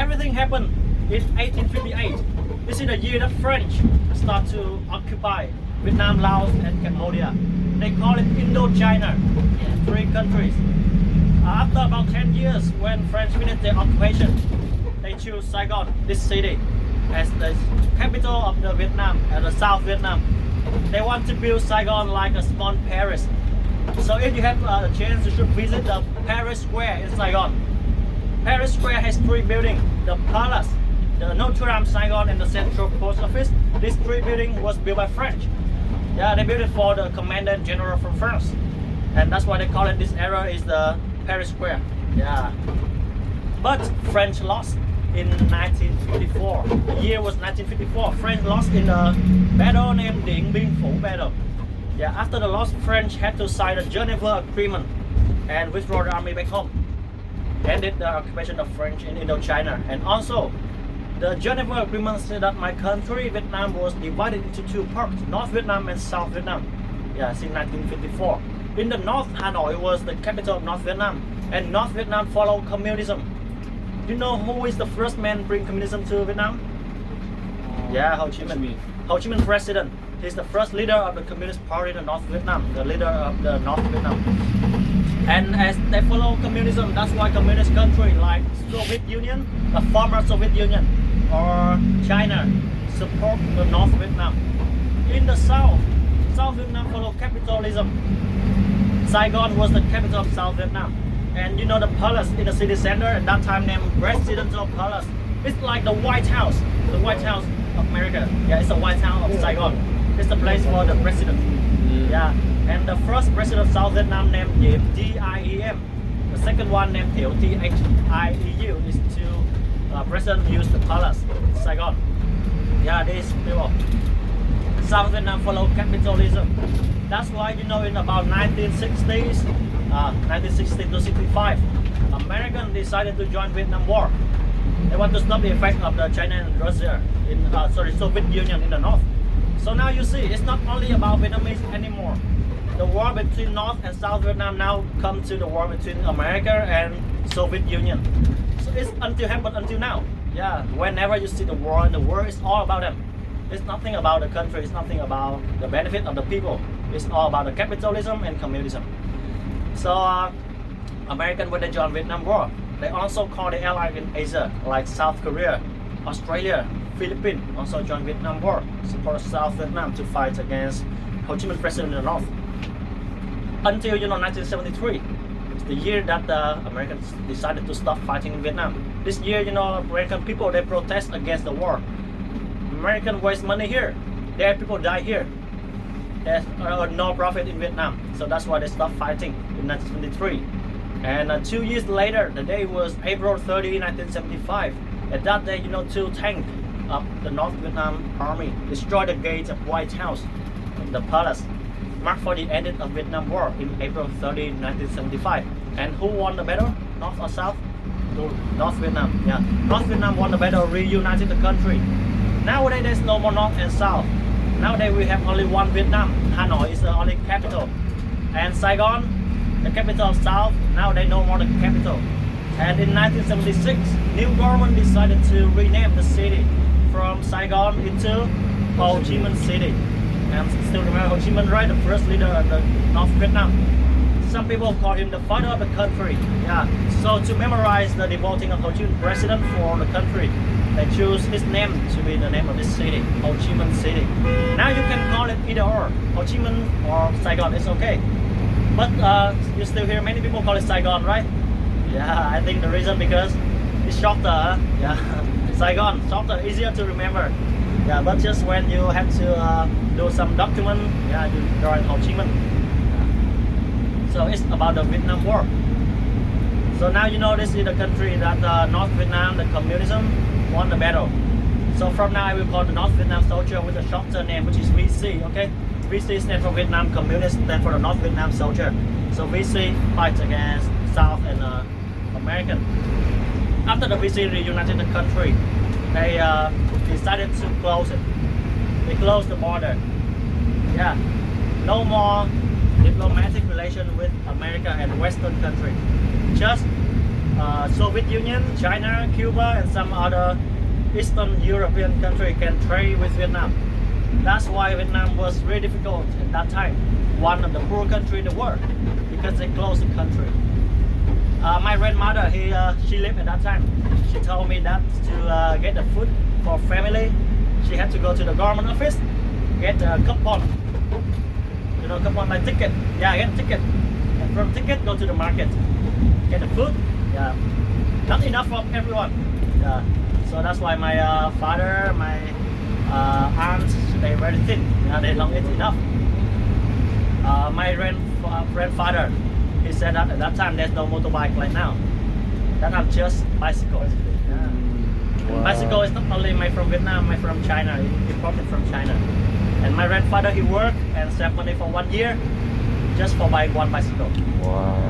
everything happened in 1858. This is the year that French start to occupy Vietnam, Laos, and Cambodia. They call it Indochina, three countries. After about 10 years, when French finished their occupation, they choose Saigon, this city, as the capital of the Vietnam, the South Vietnam. They want to build Saigon like a small Paris. So if you have a chance, you should visit the Paris Square in Saigon. Paris Square has three buildings: the Palace, the Notre Dame Saigon, and the Central Post Office. These three buildings was built by French. Yeah, they built it for the Commander General from France, and that's why they call it. This area is the Paris Square. Yeah, but French lost in 1954. The year was 1954. French lost in a battle named Dien Bien Phu battle. Yeah, after the loss, French had to sign a Geneva Agreement and withdraw the army back home. Ended the occupation of French in Indochina. And also, the Geneva Agreement said that my country, Vietnam, was divided into two parts, North Vietnam and South Vietnam. Yeah, since 1954. In the North, Hanoi was the capital of North Vietnam, and North Vietnam followed communism. Do you know who is the first man to bring communism to Vietnam? Yeah, Ho Chi Minh. Ho Chi Minh president. He's the first leader of the Communist Party in the North Vietnam, the leader of the North Vietnam. And as they follow communism, that's why communist countries like Soviet Union, the former Soviet Union, or China support the North Vietnam. In the South, South Vietnam follow capitalism. Saigon was the capital of South Vietnam. And you know the palace in the city center at that time named Presidential Palace. It's like the White House of America. Yeah, it's the White House of Saigon. It's the place for the president. Yeah, and the first president of South Vietnam named Diem, D-I-E-M. The second one named Thieu, T-H-I-E-U. These two presidents used the palace in Saigon. Yeah, these people. South Vietnam follow capitalism. That's why you know in about 1960s, 1960 to 65, Americans decided to join Vietnam War. They want to stop the effect of the China and Russia in Soviet Union in the north. So now you see, it's not only about Vietnamese anymore. The war between North and South Vietnam now come to the war between America and Soviet Union. So it's happened until now. Yeah, whenever you see the war in the world, it's all about them. It's nothing about the country. It's nothing about the benefit of the people. It's all about the capitalism and communism. So American, when they joined Vietnam War, they also call the allies in Asia like South Korea, Australia, Philippines also joined Vietnam War, support South Vietnam to fight against Ho Chi Minh president in the north. Until 1973, it's the year that the Americans decided to stop fighting in Vietnam. This year, American people, they protest against the war. American waste money here. Their people die here. There's no profit in Vietnam, so that's why they stopped fighting in 1973. And 2 years later, the day was April 30, 1975. At that day, two tanks of the North Vietnam Army destroyed the gates of White House, the palace, marked for the end of Vietnam War in April 30, 1975. And who won the battle? North or South? North Vietnam. Yeah, North Vietnam won the battle, reunited the country. Nowadays, there's no more North and South. Nowadays, we have only one Vietnam. Hanoi is the only capital, and Saigon, the capital of South. Now they no more the capital. And in 1976, new government decided to rename the city from Saigon into Ho Chi Minh City. And still remember Ho Chi Minh, right? The first leader of the North Vietnam. Some people call him the father of the country. Yeah. So to memorize the devoting of Ho Chi Minh president for the country, they choose his name to be the name of this city, Ho Chi Minh City. Now you can call it either or, Ho Chi Minh or Saigon, it's okay. But you still hear many people call it Saigon, right? Yeah, I think the reason because it's shorter. Yeah, Saigon, shorter, easier to remember. Yeah, but just when you have to do some document, yeah, you write Ho Chi Minh. Yeah. So it's about the Vietnam War. So now this is the country that North Vietnam, the communism, won the battle. So from now I will call the North Vietnam soldier with a shorter name, which is VC. Okay, VC stands for Vietnam Communist, stands for the North Vietnam soldier. So VC fights against South and American. After the VC reunited the country, they decided to close it. They closed the border. Yeah, no more diplomatic relation with America and Western country. Just Soviet Union, China, Cuba, and some other Eastern European country can trade with Vietnam. That's why Vietnam was very difficult at that time. One of the poor country in the world because they closed the country. My grandmother, she lived at that time. She told me that to get the food for family, she had to go to the government office, get a coupon. You know, coupon like ticket. Yeah, get a ticket. And from ticket, go to the market, get the food. Yeah, not enough for everyone. Yeah. So that's why my father, my aunts, they very thin. Yeah, they don't eat enough. My grandfather, he said that at that time there's no motorbike like now. That are just bicycles. Yeah. Wow. Bicycle is not only made from Vietnam, made from China, imported from China. And my grandfather, he worked and saved money for 1 year just for buying one bicycle. Wow.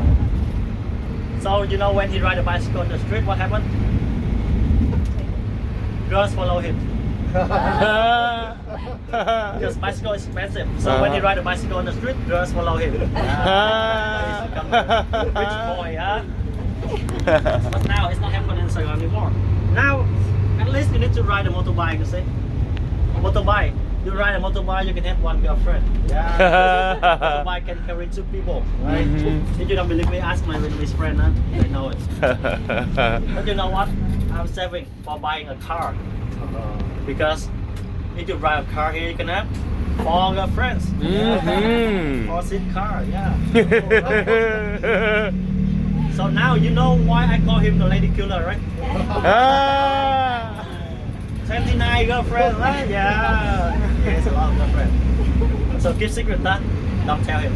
So you know when he ride a bicycle on the street, what happened? Girls follow him. Because bicycle is expensive. So when he ride a bicycle on the street, girls follow him. He's become a rich boy, huh? But now it's not happening in Saigon anymore. Now, at least you need to ride a motorbike, you see. Motorbike. You ride a motorbike, you can have one girlfriend. Yeah. Motorbike can carry 2 people, right? If you don't believe me, ask my Vietnamese friend, huh? They know it. But you know what? I'm saving for buying a car. Because if you drive a car here, you can have 4 girlfriends. 4-seat car, yeah. So now you know why I call him the lady killer, right? 29 girlfriends, right? Yeah. He has a lot of girlfriends. So keep secret that. Don't tell him.